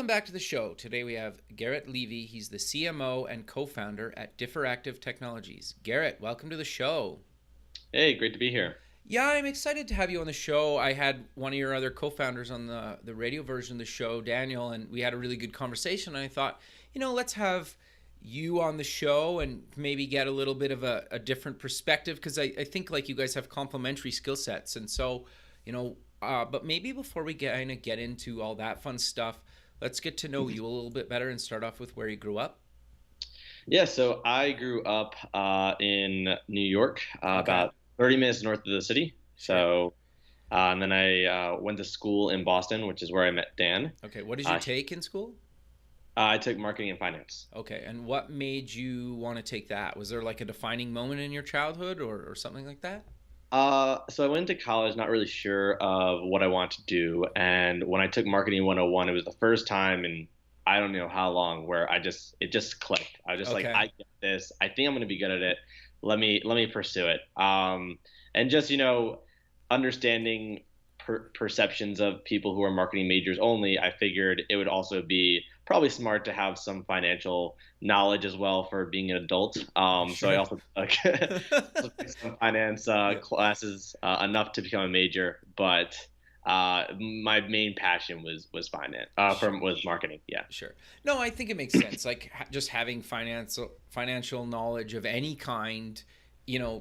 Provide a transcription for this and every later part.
Welcome back to the show. Today we have Garett Levy. He's the CMO and co-founder at DIFRactive Technologies. Garett, welcome to the show. Hey, great to be here. Yeah, I'm excited to have you on the show. I had one of your other co-founders on the radio version of the show, Daniel, and we had a really good conversation. And I thought, let's have you on the show and maybe get a little bit of a different perspective because I think like you guys have complementary skill sets. And so, but maybe before we get into all that fun stuff, let's get to know you a little bit better and start off with where you grew up. Yeah, so I grew up in New York, Okay, about 30 minutes north of the city. sure. And then I went to school in Boston, which is where I met Dan. Okay, what did you Uh, take in school? I took marketing and finance. Okay, and what made you want to take that? Was there like a defining moment in your childhood or something like that? So I went to college not really sure of what I want to do. And when I took marketing 101, it was the first time in I don't know how long where it just clicked. I was just like, Okay, I get this. I think I'm going to be good at it. Let me pursue it. And just, understanding perceptions of people who are marketing majors only, I figured it would also be probably smart to have some financial knowledge as well for being an adult. So I sure. also took, took some finance Yeah, classes enough to become a major, but my main passion was finance, sure. from was marketing. Yeah, Sure. No, I think it makes sense. Like just having financial knowledge of any kind,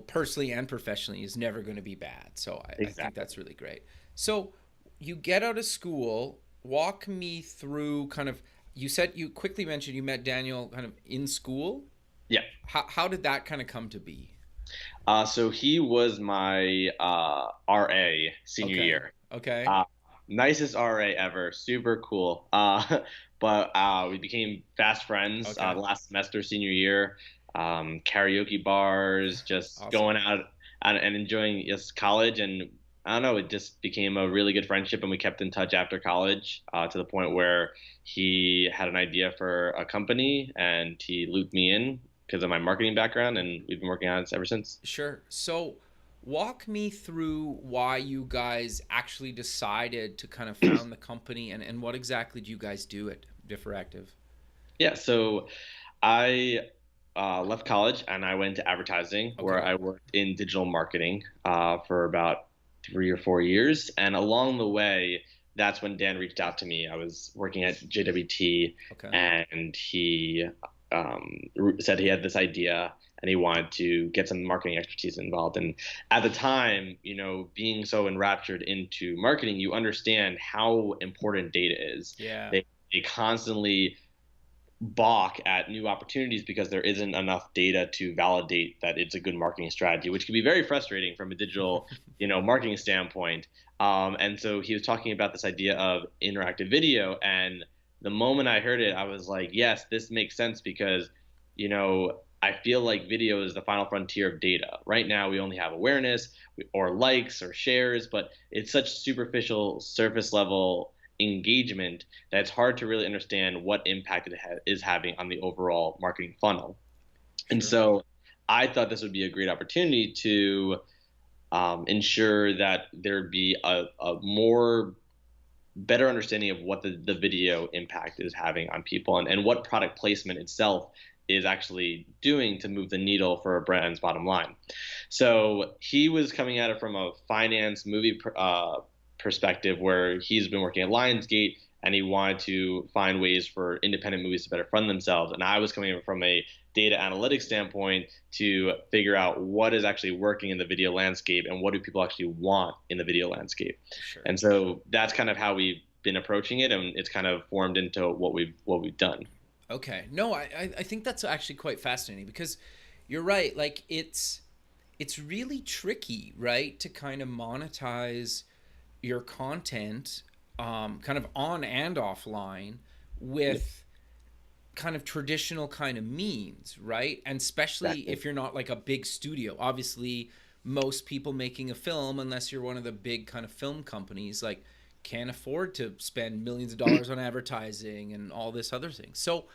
personally and professionally, is never going to be bad. So I think exactly. that's really great. So you get out of school. Walk me through kind of. You said you quickly mentioned you met Daniel kind of in school. Yeah. How did that kind of come to be? So he was my RA senior Okay. year. Okay. Uh, Nicest RA ever, super cool. But we became fast friends Okay. the last semester, senior year. Karaoke bars, just Awesome. going out and enjoying just college. And I don't know, it just became a really good friendship, and we kept in touch after college to the point where he had an idea for a company, and he looped me in because of my marketing background, and we've been working on it ever since. Sure. So, walk me through why you guys actually decided to kind of found the company and what exactly do you guys do at DIFRactive? Yeah, so I left college and I went to advertising, where Okay. I worked in digital marketing for about 3 or 4 years. And along the way, that's when Dan reached out to me. I was working at JWT, Okay. and he said he had this idea and he wanted to get some marketing expertise involved. And at the time, being so enraptured into marketing, you understand how important data is. Yeah. They constantly balk at new opportunities because there isn't enough data to validate that it's a good marketing strategy, which can be very frustrating from a digital, marketing standpoint. And so he was talking about this idea of interactive video, and the moment I heard it, I was like, yes, this makes sense because, I feel like video is the final frontier of data. Right now, we only have awareness or likes or shares, but it's such superficial, surface level engagement that it's hard to really understand what impact is having on the overall marketing funnel. And Sure. so I thought this would be a great opportunity to ensure that there'd be a more better understanding of what the video impact is having on people, and what product placement itself is actually doing to move the needle for a brand's bottom line. So he was coming at it from a finance movie perspective, where he's been working at Lionsgate and he wanted to find ways for independent movies to better fund themselves. And I was coming from a data analytics standpoint to figure out what is actually working in the video landscape and what do people actually want in the video landscape. Sure. And so that's kind of how we've been approaching it, and it's kind of formed into what we've done. Okay. No, I think that's actually quite fascinating because you're right. Like it's really tricky, right, to kind of monetize your content kind of on and offline Yeah, with kind of traditional kind of means, right? And especially exactly. if you're not like a big studio. Obviously, most people making a film, unless you're one of the big kind of film companies, like can't afford to spend millions of dollars on advertising and all this other thing. So,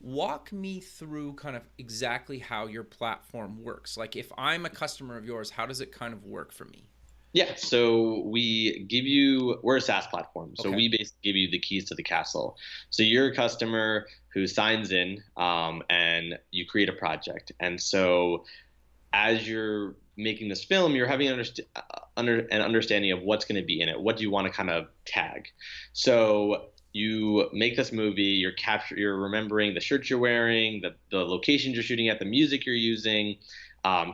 walk me through kind of exactly how your platform works. Like if I'm a customer of yours, how does it kind of work for me? Yeah, so we're a SaaS platform. So Okay. we basically give you the keys to the castle. So you're a customer who signs in, and you create a project. And so as you're making this film, you're having an understanding of what's going to be in it. What do you want to kind of tag? So you make this movie, you're remembering the shirts you're wearing, the locations you're shooting at, the music you're using,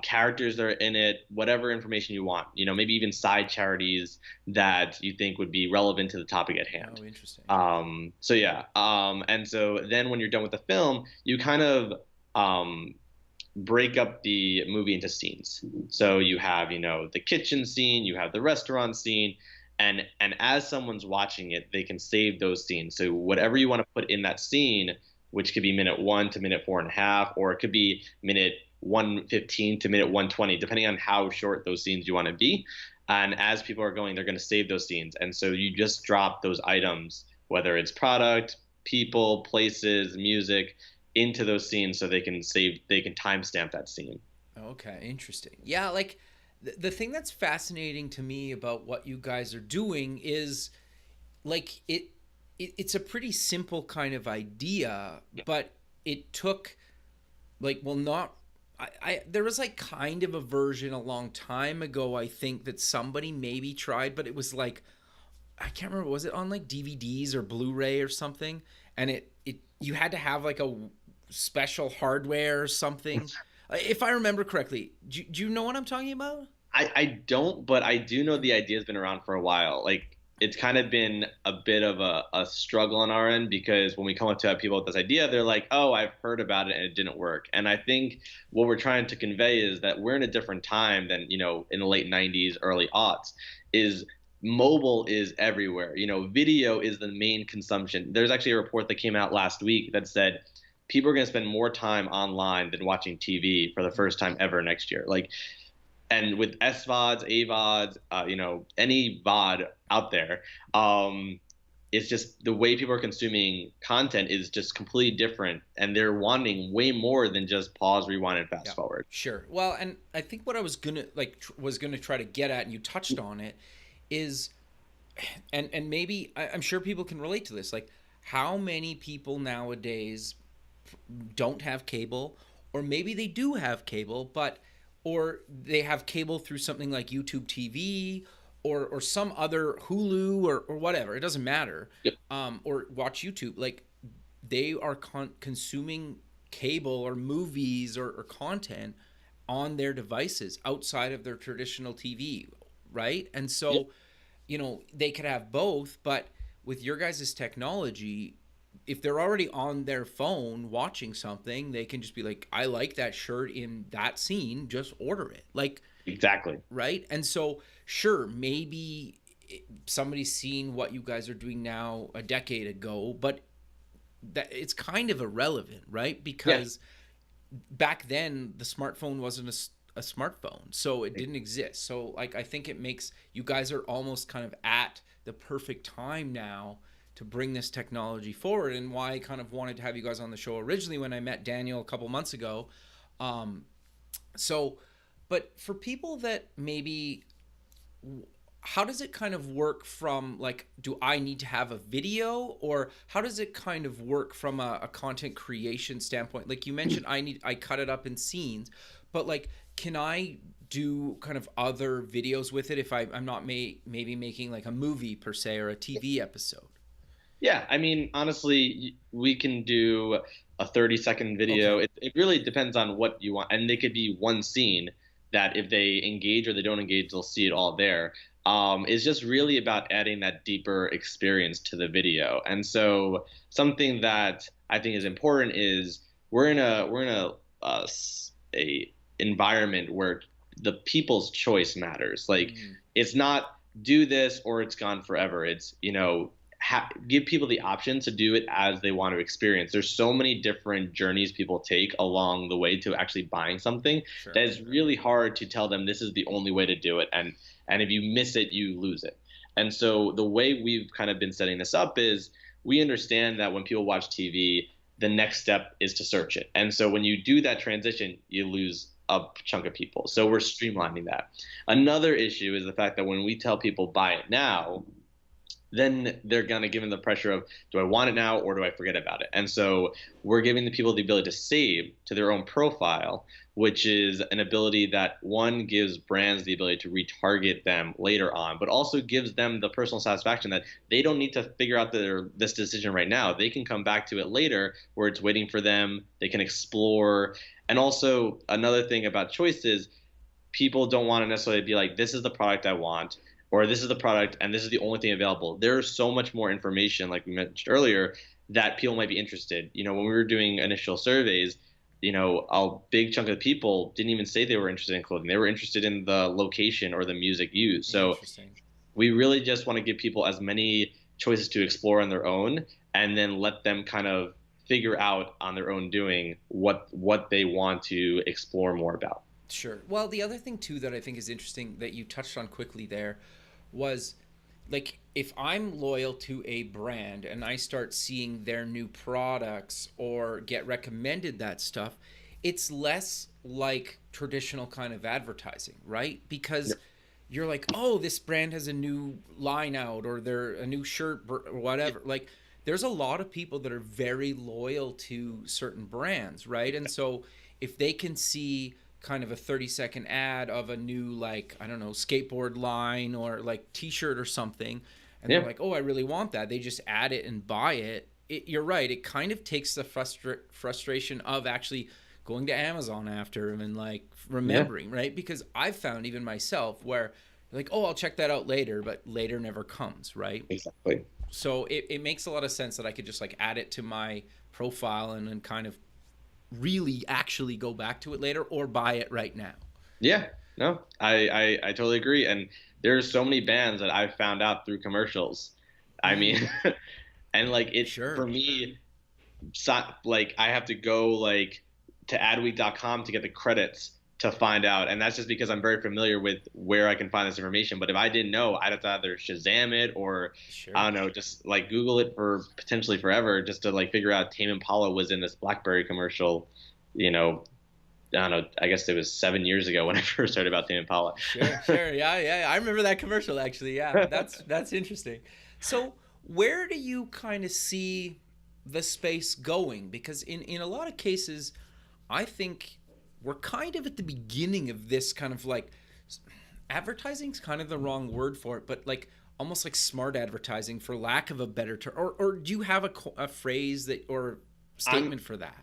characters that are in it, whatever information you want. Maybe even side charities that you think would be relevant to the topic at hand. Oh, interesting. So yeah, and so then when you're done with the film, you kind of break up the movie into scenes. So you have, the kitchen scene, you have the restaurant scene, and as someone's watching it, they can save those scenes. So whatever you want to put in that scene, which could be minute 1 to minute 4.5, or it could be minute 1:15 to minute 1:20, depending on how short those scenes you want to be. And as people are going, they're going to save those scenes. And so you just drop those items, whether it's product, people, places, music, into those scenes so they can timestamp that scene. Okay, interesting. Yeah, like the thing that's fascinating to me about what you guys are doing is like it's a pretty simple kind of idea, but it took like well not I there was like kind of a version a long time ago I think that somebody maybe tried, but it was like I can't remember, was it on like DVDs or Blu-ray or something, and it you had to have like a special hardware or something. If I remember correctly, do you know what I'm talking about? I don't, but I do know the idea has been around for a while. Like it's kind of been a bit of a struggle on our end because when we come up to people with this idea, they're like, "Oh, I've heard about it and it didn't work." And I think what we're trying to convey is that we're in a different time than in the late '90s, early aughts. Is mobile is everywhere. Video is the main consumption. There's actually a report that came out last week that said people are going to spend more time online than watching TV for the first time ever next year. Like, and with SVODs, AVODs, any VOD out there, it's just the way people are consuming content is just completely different, and they're wanting way more than just pause, rewind, and fast Yeah, forward. sure. Well, and I think what I was gonna was gonna try to get at, and you touched on it, is, and maybe I'm sure people can relate to this. Like, how many people nowadays don't have cable, or maybe they do have cable, but or they have cable through something like YouTube TV or some other Hulu or whatever. It doesn't matter. Yep. Or watch YouTube. Like they are consuming cable or movies or content on their devices outside of their traditional TV, right? And Yep. so, they could have both, but with your guys' technology, if they're already on their phone watching something, they can just be like, I like that shirt in that scene, just order it. Like, Exactly. right? And so, sure, maybe somebody's seen what you guys are doing now a decade ago, but that it's kind of irrelevant, right? Yeah. Because back then the smartphone wasn't a smartphone, so it didn't exist. So like I think it makes you guys are almost kind of at the perfect time now to bring this technology forward, and why I kind of wanted to have you guys on the show originally when I met Daniel a couple months ago. um so but for people that maybe, how does it kind of work from like, do I need to have a video, or how does it kind of work from a content creation standpoint? Like you mentioned, I cut it up in scenes, but like, can I do kind of other videos with it if I'm not maybe making like a movie per se or a TV episode? Yeah, I mean, honestly, we can do a 30-second video. Okay. It really depends on what you want. And they could be one scene that if they engage or they don't engage, they'll see it all there. It's just really about adding that deeper experience to the video. And so something that I think is important is we're in a environment where the people's choice matters. Like Mm, it's not do this or it's gone forever. It's give people the option to do it as they want to experience. There's so many different journeys people take along the way to actually buying something sure. that is really hard to tell them this is the only way to do it. And if you miss it, you lose it. And so the way we've kind of been setting this up is we understand that when people watch TV, the next step is to search it. And so when you do that transition, you lose a chunk of people. So we're streamlining that. Another issue is the fact that when we tell people buy it now, then they're going to give them the pressure of, do I want it now or do I forget about it? And so we're giving the people the ability to save to their own profile, which is an ability that, one, gives brands the ability to retarget them later on, but also gives them the personal satisfaction that they don't need to figure out this decision right now. They can come back to it later where it's waiting for them. They can explore. And also another thing about choice is people don't want to necessarily be like, this is the product I want, or this is the product and this is the only thing available. There's so much more information, like we mentioned earlier, that people might be interested. When we were doing initial surveys, a big chunk of people didn't even say they were interested in clothing. They were interested in the location or the music used. So we really just want to give people as many choices to explore on their own, and then let them kind of figure out on their own doing what they want to explore more about. Sure. Well, the other thing too that I think is interesting that you touched on quickly there was, like, if I'm loyal to a brand and I start seeing their new products or get recommended that stuff, it's less like traditional kind of advertising, right? Because you're like, oh, this brand has a new line out, or they're a new shirt or whatever. Like, there's a lot of people that are very loyal to certain brands, right? And so if they can see kind of a 30-second ad of a new, like, I don't know, skateboard line or like t-shirt or something, and they're like, oh, I really want that, they just add it and buy it. You're right, it kind of takes the frustration of actually going to Amazon after and like remembering, right? Because I've found even myself where like, oh, I'll check that out later, but later never comes, right? Exactly. So it makes a lot of sense that I could just like add it to my profile and then kind of really actually go back to it later, or buy it right now. Yeah, no, I totally agree. And there's so many bands that I've found out through commercials. I mean, and like it's for me, like I have to go like to adweek.com to get the credits to find out. And that's just because I'm very familiar with where I can find this information. But if I didn't know, I'd have to either Shazam it or I don't know, just like Google it for potentially forever just to like figure out Tame Impala was in this BlackBerry commercial, I don't know, I guess it was 7 years ago when I first heard about Tame Impala. Sure. Yeah. I remember that commercial actually. Yeah, that's interesting. So where do you kind of see the space going? Because in a lot of cases, I think we're kind of at the beginning of this kind of like, advertising's kind of the wrong word for it, but like almost like smart advertising, for lack of a better term. Or do you have a phrase that or statement for that?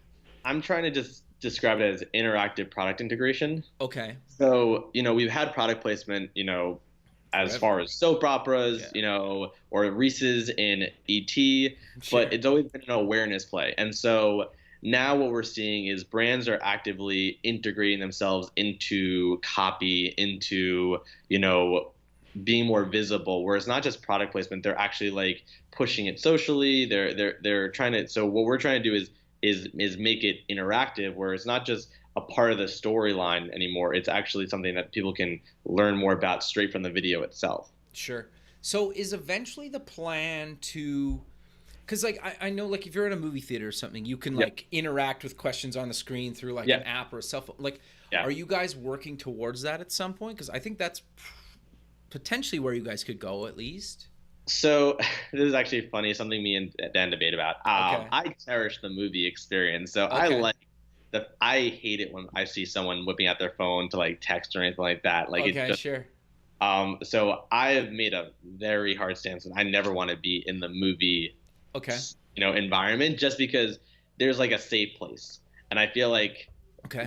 I'm trying to just describe it as interactive product integration. Okay. So, we've had product placement, as far as soap operas, or Reese's in ET, but it's always been an awareness play. And so now what we're seeing is brands are actively integrating themselves into copy, into, being more visible, where it's not just product placement. They're actually like pushing it socially. They're trying to, so what we're trying to do is make it interactive, where it's not just a part of the storyline anymore. It's actually something that people can learn more about straight from the video itself. Sure. So is eventually the plan to, because like I know like if you're in a movie theater or something, you can like interact with questions on the screen through like an app or a cell phone. Like, are you guys working towards that at some point? Because I think that's potentially where you guys could go at least. So this is actually funny, something me and Dan debate about. I cherish the movie experience. So I hate it when I see someone whipping out their phone to like text or anything like that. Like, sure. So I have made a very hard stance, and I never want to be in the movie, environment, just because there's like a safe place, and I feel like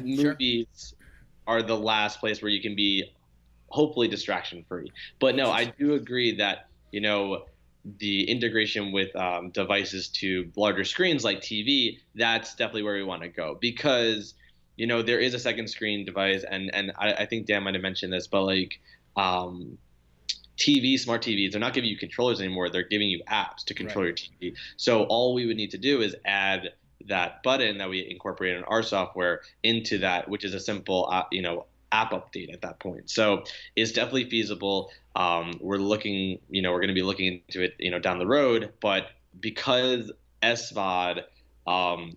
movies are the last place where you can be hopefully distraction free. But no, I do agree that the integration with devices to larger screens like TV, that's definitely where we want to go, because there is a second screen device, and I think Dan might have mentioned this, but like smart TVs, they're not giving you controllers anymore. They're giving you apps to control your TV. So all we would need to do is add that button that we incorporate in our software into that, which is a simple, app update at that point. So it's definitely feasible. We're looking, we're going to be looking into it, down the road, but because SVOD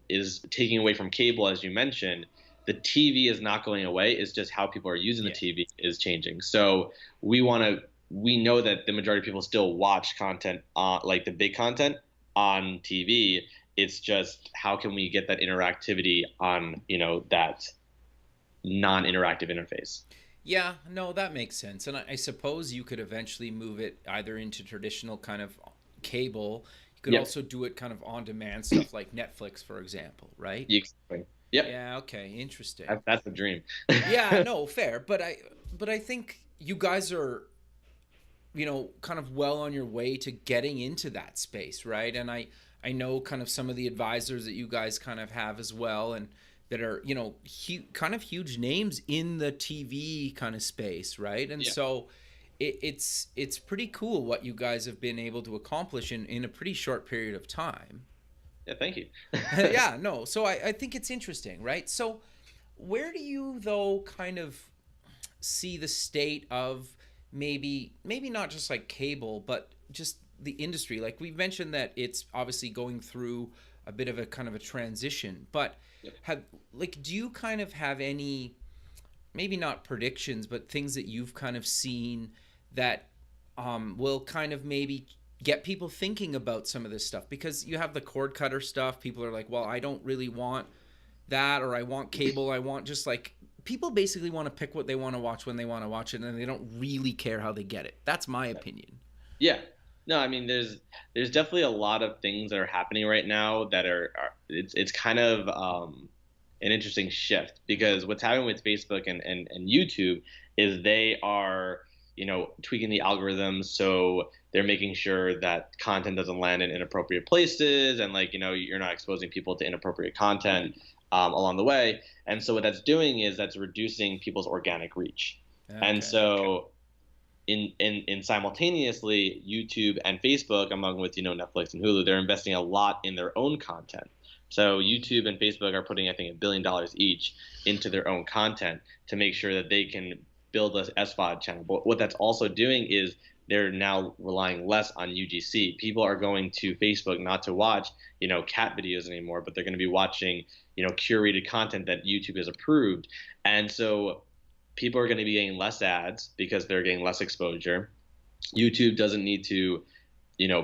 is taking away from cable, as you mentioned, the TV is not going away. It's just how people are using the Yeah. TV is changing. So we know that the majority of people still watch content, like the big content on TV. It's just how can we get that interactivity on, that non-interactive interface. Yeah, no, that makes sense. And I suppose you could eventually move it either into traditional kind of cable. You could Yep. also do it kind of on demand stuff like Netflix, for example, right? Exactly. Yep. Yeah, okay, interesting. That's the dream. Yeah, no, fair. But I think you guys are, kind of well on your way to getting into that space, right? And I know kind of some of the advisors that you guys kind of have as well, and that are kind of huge names in the TV kind of space, right? And Yeah. so it's pretty cool what you guys have been able to accomplish in a pretty short period of time. Yeah. Thank you. Yeah, no. So I think it's interesting, right? So where do you though kind of see the state of maybe not just like cable, but just the industry? Like we've mentioned that it's obviously going through a bit of a kind of a transition, but Yep. do you kind of have any, maybe not predictions, but things that you've kind of seen that will kind of maybe get people thinking about some of this stuff? Because you have the cord cutter stuff. People are like, well, I don't really want that, or I want cable. I want just like, people basically want to pick what they want to watch when they want to watch it, and they don't really care how they get it. That's my opinion. Yeah. No, I mean, there's definitely a lot of things that are happening right now that it's kind of an interesting shift, because what's happening with Facebook and YouTube is they are, tweaking the algorithms, so they're making sure that content doesn't land in inappropriate places, and like, you're not exposing people to inappropriate content along the way. And so what that's doing is that's reducing people's organic reach. Okay. And so in simultaneously, YouTube and Facebook, among with Netflix and Hulu, they're investing a lot in their own content. So YouTube and Facebook are putting, I think, $1 billion each into their own content to make sure that they can build a SVOD channel. But what that's also doing is they're now relying less on UGC. People are going to Facebook not to watch, cat videos anymore, but they're going to be watching, curated content that YouTube has approved. And so people are going to be getting less ads because they're getting less exposure. YouTube doesn't need to,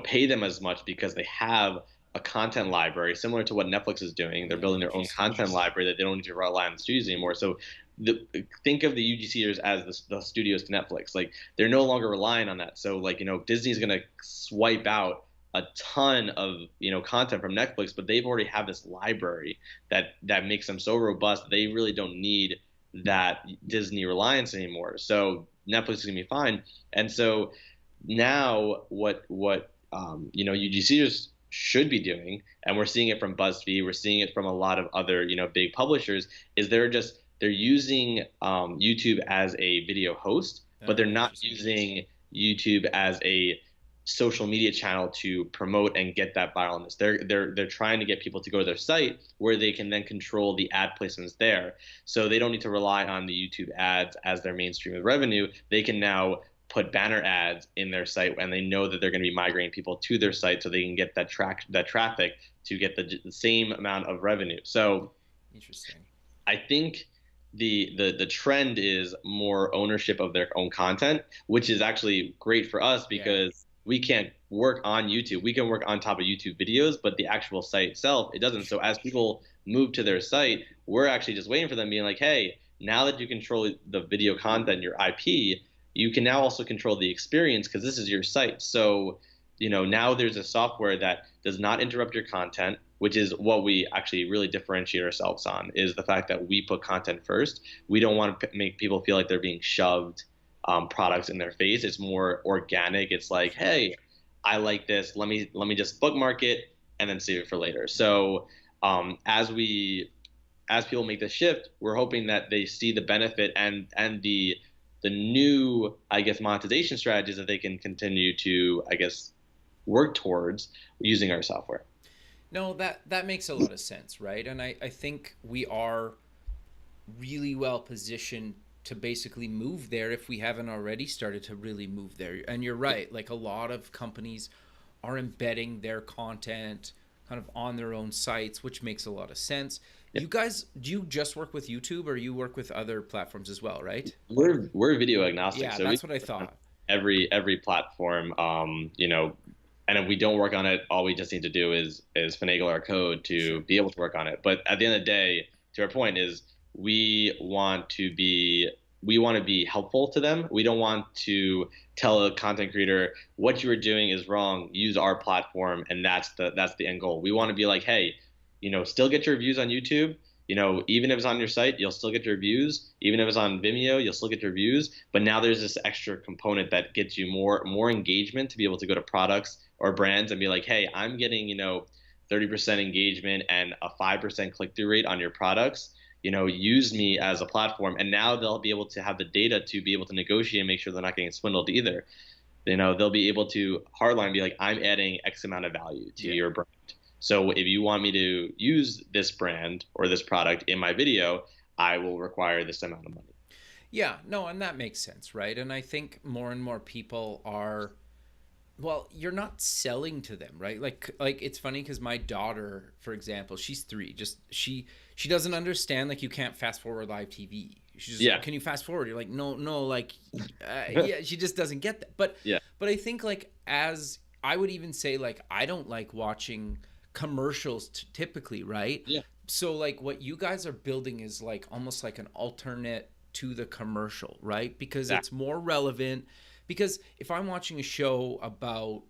pay them as much because they have a content library similar to what Netflix is doing. They're building their own content library that they don't need to rely on the studios anymore. So think of the UGCers as the studios to Netflix. Like, they're no longer relying on that. So like, Disney's going to swipe out a ton of content from Netflix, but they've already have this library that makes them so robust that they really don't need that Disney reliance anymore. So Netflix is gonna be fine. And so now what UGCers should be doing, and we're seeing it from BuzzFeed, we're seeing it from a lot of other big publishers, is they're using YouTube as a video host, but they're not using YouTube as a social media channel to promote and get that viralness. They're trying to get people to go to their site where they can then control the ad placements there. So they don't need to rely on the YouTube ads as their mainstream of revenue. They can now put banner ads in their site, and they know that they're going to be migrating people to their site, so they can get that traffic to get the same amount of revenue. So interesting. I think the trend is more ownership of their own content, which is actually great for us because we can't work on YouTube. We can work on top of YouTube videos, but the actual site itself, it doesn't. So as people move to their site, we're actually just waiting for them, being like, hey, now that you control the video content, your IP, you can now also control the experience because this is your site. So, now there's a software that does not interrupt your content, which is what we actually really differentiate ourselves on, is the fact that we put content first. We don't want to make people feel like they're being shoved products in their face. It's more organic. It's like, hey, I like this. Let me just bookmark it and then save it for later. So as people make the shift, we're hoping that they see the benefit and the new, I guess, monetization strategies that they can continue to, I guess, work towards using our software. No, that makes a lot of sense, right? And I think we are really well positioned to basically move there if we haven't already started to really move there. And you're right, like a lot of companies are embedding their content kind of on their own sites, which makes a lot of sense. Yep. You guys, do you just work with YouTube, or you work with other platforms as well, right? We're video agnostic, Yeah, so that's what I thought. every platform. And if we don't work on it, all we just need to do is finagle our code to be able to work on it. But at the end of the day, to our point is we want to be helpful to them. We don't want to tell a content creator what you are doing is wrong. Use our platform, and that's the end goal. We want to be like, hey, still get your reviews on YouTube. Even if it's on your site, you'll still get your reviews. Even if it's on Vimeo, you'll still get your reviews. But now there's this extra component that gets you more engagement to be able to go to products or brands and be like, hey, I'm getting 30% engagement and a 5% click-through rate on your products. Use me as a platform. And now they'll be able to have the data to be able to negotiate and make sure they're not getting swindled either. They'll be able to hardline be like, I'm adding X amount of value to your brand. So if you want me to use this brand or this product in my video, I will require this amount of money. Yeah, no, and that makes sense, right? And I think more and more people are, well, you're not selling to them, right? Like it's funny because my daughter, for example, she's 3. Just she doesn't understand, like, you can't fast forward live TV. She's just like, can you fast forward? You're like, no, like, yeah, she just doesn't get that. But I think, like, as I would even say, like, I don't like watching commercials typically, right? Yeah. So, like, what you guys are building is like almost like an alternate to the commercial, right? Because it's more relevant. Because if I'm watching a show about,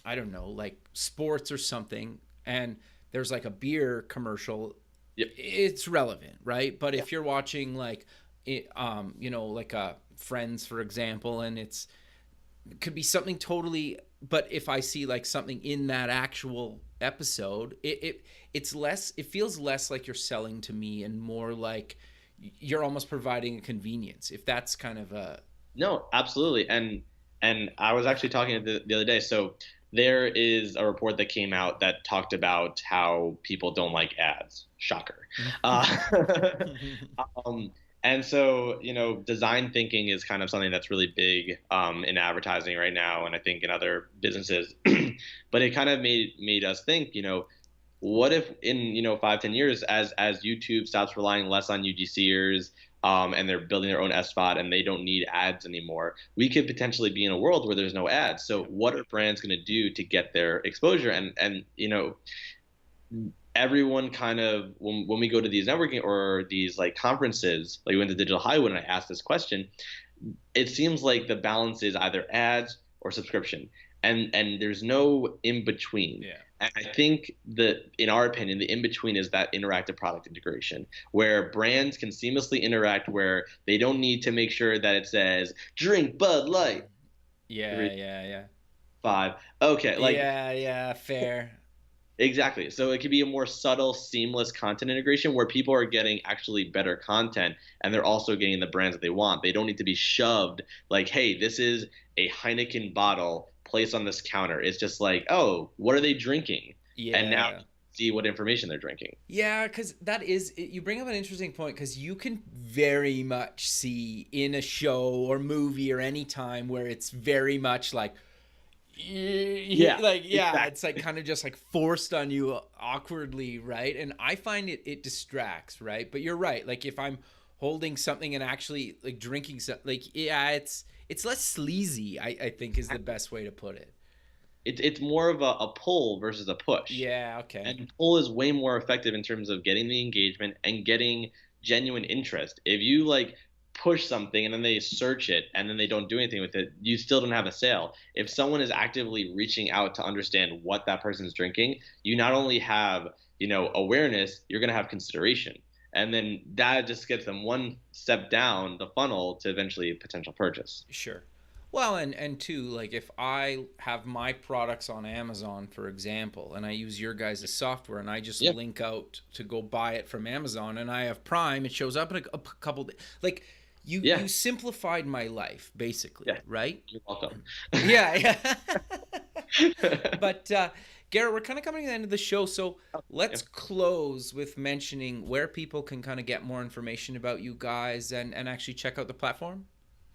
I don't know, like sports or something, and there's like a beer commercial, it's relevant, right? But if you're watching like, like a Friends, for example, and it could be something totally, but if I see like something in that actual episode, it feels less like you're selling to me and more like you're almost providing a convenience, if that's kind of a... No, absolutely. And I was actually talking the other day. So there is a report that came out that talked about how people don't like ads. Shocker. And so, design thinking is kind of something that's really big in advertising right now, and I think in other businesses. But it kind of made us think, what if in 5-10 years, as YouTube stops relying less on UGCers, and they're building their own SPOT and they don't need ads anymore, we could potentially be in a world where there's no ads. So what are brands going to do to get their exposure? And everyone kind of, when we go to these networking or these like conferences, like we went to Digital Hollywood and I asked this question, it seems like the balance is either ads or subscription. And there's no in between. Yeah. And I think that, in our opinion, the in between is that interactive product integration, where brands can seamlessly interact, where they don't need to make sure that it says drink Bud Light. Yeah. 5. Okay. Like. Yeah. Fair. Exactly. So it could be a more subtle, seamless content integration where people are getting actually better content and they're also getting the brands that they want. They don't need to be shoved like, hey, this is a Heineken bottle placed on this counter. It's just like, oh, what are they drinking? Yeah. And now see what information they're drinking. Yeah, because you bring up an interesting point, because you can very much see in a show or movie or any time where it's very much like, exactly. It's like kind of just like forced on you awkwardly, right? And I find it distracts, right? But you're right. Like if I'm holding something and actually like drinking something, like it's less sleazy, I think is the best way to put it. It's more of a pull versus a push. Yeah, okay. And pull is way more effective in terms of getting the engagement and getting genuine interest. If you like push something and then they search it and then they don't do anything with it, you still don't have a sale. If someone is actively reaching out to understand what that person's drinking, you not only have, awareness, you're going to have consideration. And then that just gets them one step down the funnel to eventually potential purchase. Sure. Well, and two, like if I have my products on Amazon, for example, and I use your guys' software and I just link out to go buy it from Amazon and I have Prime, it shows up in a couple days. Like you simplified my life, basically, right? You're welcome. Yeah. But Garett, we're kind of coming to the end of the show, so let's close with mentioning where people can kind of get more information about you guys and actually check out the platform.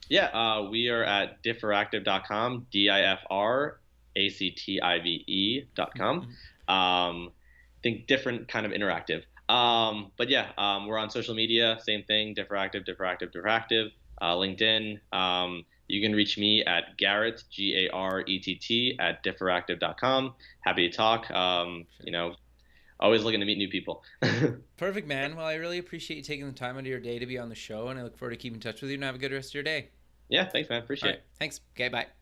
Yeah, we are at DIFRactive.com, DIFRactive.com. Think different kind of interactive. But yeah, we're on social media, same thing, DIFRactive, LinkedIn. You can reach me at Garett, Garett, at DIFRactive.com. Happy to talk. Always looking to meet new people. Perfect, man. Well, I really appreciate you taking the time out of your day to be on the show, and I look forward to keeping in touch with you, and have a good rest of your day. Yeah, thanks, man. All Appreciate right. it. Thanks. Okay, bye.